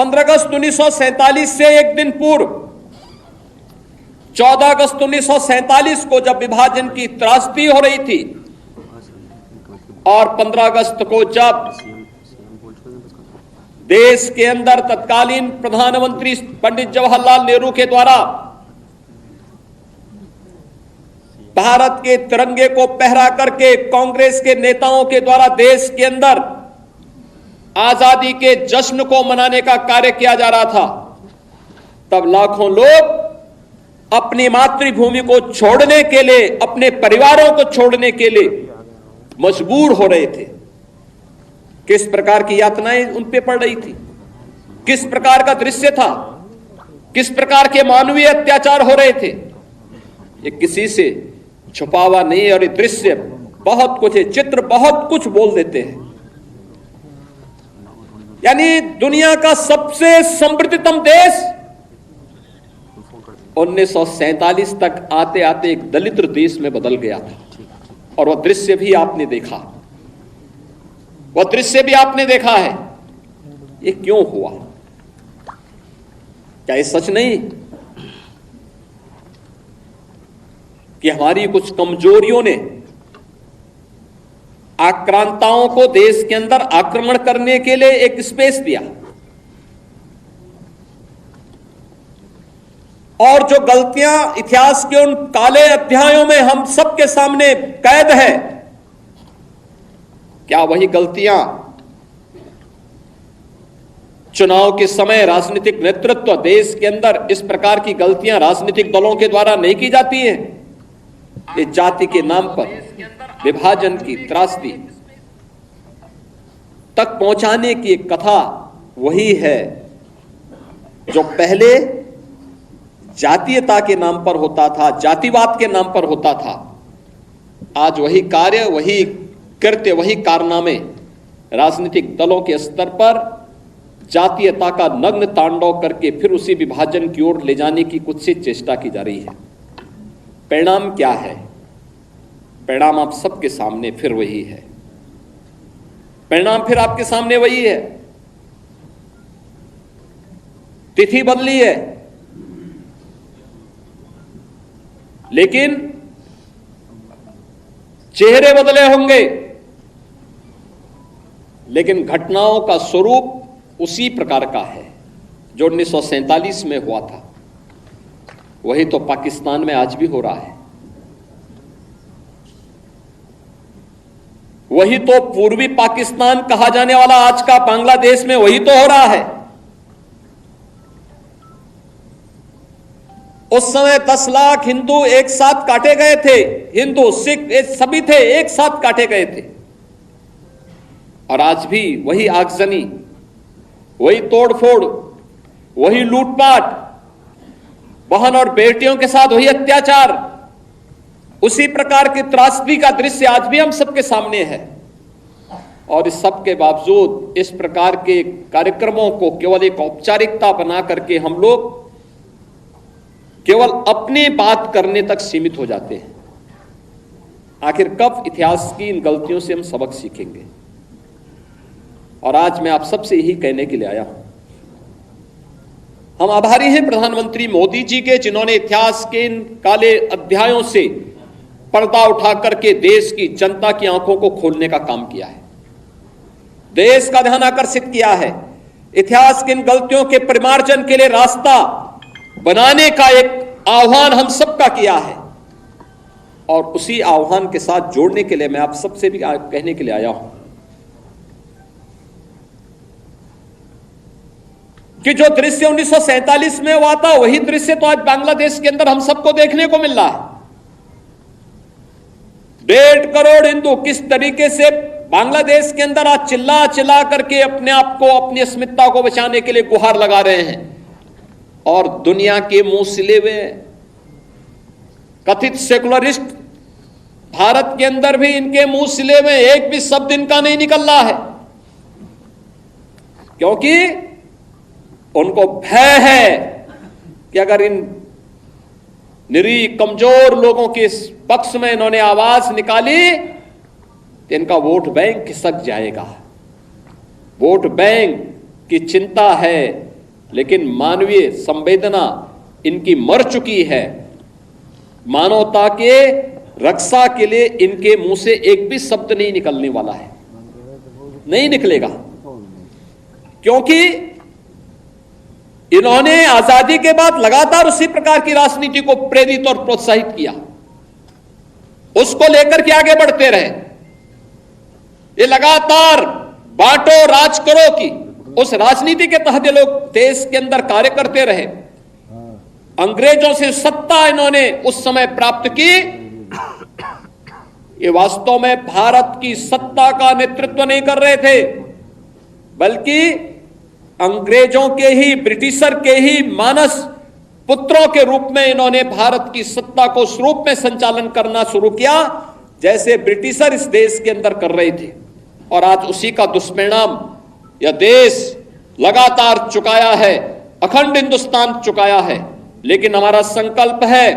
15 अगस्त 1947 से एक दिन पूर्व 14 अगस्त 1947 को जब विभाजन की त्रासदी हो रही थी और 15 अगस्त को जब देश के अंदर तत्कालीन प्रधानमंत्री पंडित जवाहरलाल नेहरू के द्वारा भारत के तिरंगे को पहरा करके कांग्रेस के नेताओं के द्वारा देश के अंदर आजादी के जश्न को मनाने का कार्य किया जा रहा था, तब लाखों लोग अपनी मातृभूमि को छोड़ने के लिए, अपने परिवारों को छोड़ने के लिए मजबूर हो रहे थे। किस प्रकार की यातनाएं उन पे पड़ रही थी, किस प्रकार का दृश्य था, किस प्रकार के मानवीय अत्याचार हो रहे थे, ये किसी से छुपा हुआ नहीं है। और ये दृश्य बहुत कुछ है, चित्र बहुत कुछ बोल देते हैं। यानी दुनिया का सबसे समृद्धतम देश 1947 तक आते आते एक दलित देश में बदल गया था। और वह दृश्य भी आपने देखा, वह दृश्य भी आपने देखा है। ये क्यों हुआ? क्या ये सच नहीं कि हमारी कुछ कमजोरियों ने आक्रांताओं को देश के अंदर आक्रमण करने के लिए एक स्पेस दिया? और जो गलतियां इतिहास के उन काले अध्यायों में हम सबके सामने कैद है, क्या वही गलतियां चुनाव के समय राजनीतिक नेतृत्व देश के अंदर इस प्रकार की गलतियां राजनीतिक दलों के द्वारा नहीं की जाती हैं? ये जाति के नाम पर विभाजन की त्रासदी तक पहुंचाने की एक कथा वही है जो पहले जातीयता के नाम पर होता था, जातिवाद के नाम पर होता था। आज वही कार्य, वही कृत्य, वही कारनामे राजनीतिक दलों के स्तर पर जातीयता का नग्न तांडव करके फिर उसी विभाजन की ओर ले जाने की कुछ सी चेष्टा की जा रही है। परिणाम क्या है? परिणाम आप सबके सामने फिर वही है। परिणाम फिर आपके सामने वही है। तिथि बदली है, लेकिन चेहरे बदले होंगे, लेकिन घटनाओं का स्वरूप उसी प्रकार का है जो 1947 में हुआ था। वही तो पाकिस्तान में आज भी हो रहा है। वही तो पूर्वी पाकिस्तान कहा जाने वाला आज का बांग्लादेश में वही तो हो रहा है। उस समय 10 लाख हिंदू एक साथ काटे गए थे, हिंदू सिख सभी थे, एक साथ काटे गए थे। और आज भी वही आगजनी, वही तोड़फोड़, वही लूटपाट, बहन और बेटियों के साथ वही अत्याचार, उसी प्रकार की त्रासदी का दृश्य आज भी हम सबके सामने है। और इस सब के बावजूद इस प्रकार के कार्यक्रमों को केवल एक औपचारिकता बना करके हम लोग केवल अपनी बात करने तक सीमित हो जाते हैं। आखिर कब इतिहास की इन गलतियों से हम सबक सीखेंगे? और आज मैं आप सबसे यही कहने के लिए आया हूं। हम आभारी हैं प्रधानमंत्री मोदी जी के, जिन्होंने इतिहास के इन काले अध्यायों से पर्दा उठा करके देश की जनता की आंखों को खोलने का काम किया है, देश का ध्यान आकर्षित किया है, इतिहास की इन गलतियों के परिमार्जन के लिए रास्ता बनाने का एक आह्वान हम सबका किया है। और उसी आह्वान के साथ जोड़ने के लिए मैं आप सबसे भी कहने के लिए आया हूं कि जो दृश्य 1947 में हुआ था, वही दृश्य तो आज बांग्लादेश के अंदर हम सबको देखने को मिल रहा है। 1.5 करोड़ हिंदू किस तरीके से बांग्लादेश के अंदर आज चिल्ला चिल्ला करके अपने आप को, अपनी अस्मिता को बचाने के लिए गुहार लगा रहे हैं। और दुनिया के मुंह सिले हुए कथित सेकुलरिस्ट भारत के अंदर भी इनके मुंह सिले हुए एक भी शब्द इनका नहीं निकल रहा है, क्योंकि उनको भय है कि अगर इन निरीह कमजोर लोगों के पक्ष में इन्होंने आवाज निकाली तो इनका वोट बैंक खिसक जाएगा। वोट बैंक की चिंता है लेकिन मानवीय संवेदना इनकी मर चुकी है। मानवता के रक्षा के लिए इनके मुंह से एक भी शब्द नहीं निकलने वाला है, नहीं निकलेगा, क्योंकि इन्होंने आजादी के बाद लगातार उसी प्रकार की राजनीति को प्रेरित और प्रोत्साहित किया, उसको लेकर के आगे बढ़ते रहे। ये लगातार बांटो राज करो की उस राजनीति के तहत ये लोग देश के अंदर कार्य करते रहे। अंग्रेजों से सत्ता इन्होंने उस समय प्राप्त की। ये वास्तव में भारत की सत्ता का नेतृत्व नहीं कर रहे थे, बल्कि अंग्रेजों के ही, ब्रिटिशर के ही मानस पुत्रों के रूप में इन्होंने भारत की सत्ता को उस रूप में संचालन करना शुरू किया जैसे ब्रिटिशर इस देश के अंदर कर रहे थे। और आज उसी का दुष्परिणाम यह देश लगातार चुकाया है, अखंड हिंदुस्तान चुकाया है। लेकिन हमारा संकल्प है,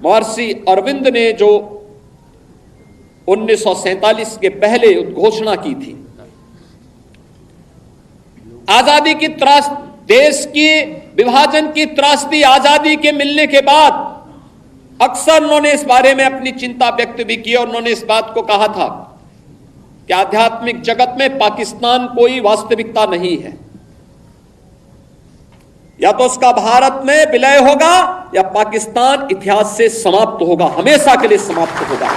महर्षि अरविंद ने जो 1947 के पहले घोषणा की थी, आजादी की त्रास, देश की विभाजन की त्रासदी आजादी के मिलने के बाद अक्सर उन्होंने इस बारे में अपनी चिंता व्यक्त भी की और उन्होंने इस बात को कहा था कि आध्यात्मिक जगत में पाकिस्तान कोई वास्तविकता नहीं है, या तो उसका भारत में विलय होगा या पाकिस्तान इतिहास से समाप्त होगा, हमेशा के लिए समाप्त होगा।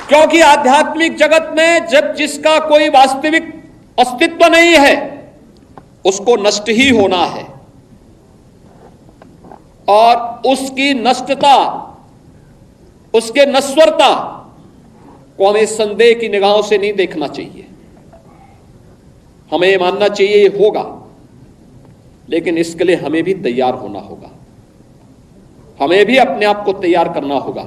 क्योंकि आध्यात्मिक जगत में जब जिसका कोई वास्तविक अस्तित्व नहीं है उसको नष्ट ही होना है, और उसकी नष्टता, उसके नश्वरता को हमें संदेह की निगाहों से नहीं देखना चाहिए। हमें यह मानना चाहिए ये होगा, लेकिन इसके लिए हमें भी तैयार होना होगा, हमें भी अपने आप को तैयार करना होगा।